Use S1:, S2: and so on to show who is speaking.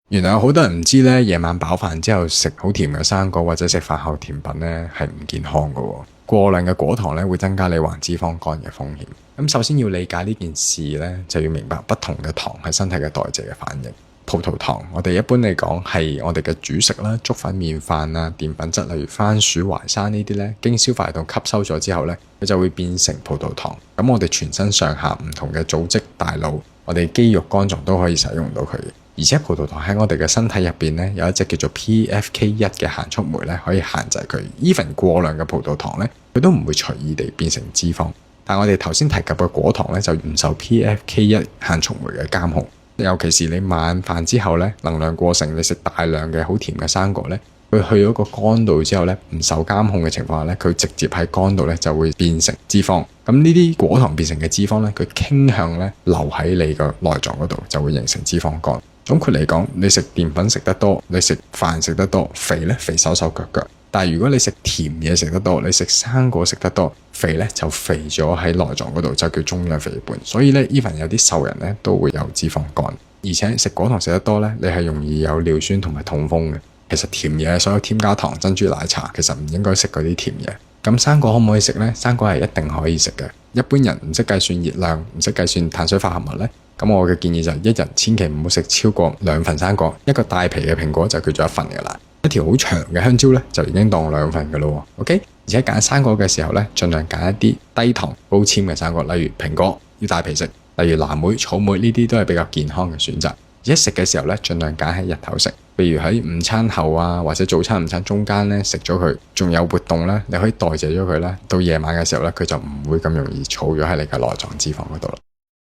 S1: 原來有好多人唔知咧，夜晚飽飯之後食好甜嘅生果或者食飯後甜品咧係唔健康㗎喎。過量嘅果糖咧會增加你患脂肪肝嘅風險。咁首先要理解呢件事咧，就要明白不同嘅糖係身體嘅代謝嘅反應。葡萄糖我哋一般嚟講係我哋嘅主食啦，粥粉麵飯啊，澱粉質例如番薯、淮山呢啲咧，經消化系統吸收咗之後咧，佢就會變成葡萄糖。咁我哋全身上下唔同嘅組織、大腦、我哋肌肉、肝臟都可以使用到佢。而且葡萄糖喺我哋嘅身體入邊咧，有一隻叫做 PFK1 嘅限速酶咧，可以限制佢。even 過量嘅葡萄糖咧，佢都唔會隨意地變成脂肪。但我哋頭先提及嘅果糖咧，就唔受 PFK1 限速酶嘅監控。尤其是你晚飯之後咧，能量過剩，你食大量嘅好甜嘅生果咧，佢去咗個肝度之後咧，唔受監控嘅情況下咧，佢直接喺肝度咧就會變成脂肪。咁呢啲果糖變成嘅脂肪咧，佢傾向咧留喺你個內臟嗰度，就會形成脂肪肝。總括嚟講，你食澱粉食得多，你食飯食得多，肥咧肥手手腳腳。但係如果你食甜嘢食得多，你食生果食得多，肥咧就肥咗喺內臟嗰度，就叫中央肥胖。所以咧 even 有啲瘦人咧都會有脂肪肝。而且食果糖食得多咧，你係容易有尿酸同埋痛風嘅。其實甜嘢所有添加糖、珍珠奶茶，其實唔應該食嗰啲甜嘢。咁生果可唔可以食呢？生果係一定可以食嘅。一般人唔識計算熱量，唔識計算碳水化合物呢。咁我嘅建議就係一日千祈唔好食超過2份生果，一個大皮嘅蘋果就叫做1份嘅啦，一條好長嘅香蕉咧就已經當2份嘅咯。OK， 而且揀生果嘅時候咧，盡量揀一啲低糖高纖嘅生果，例如蘋果要大皮食，例如藍莓、草莓呢啲都係比較健康嘅選擇。而且食嘅時候咧，盡量揀喺日頭食，譬如喺午餐後啊，或者早餐、午餐中間咧食咗佢，仲有活動咧，你可以代謝咗佢啦。到夜晚嘅時候咧，佢就唔會咁容易儲咗喺你嘅內臟脂肪嗰度啦。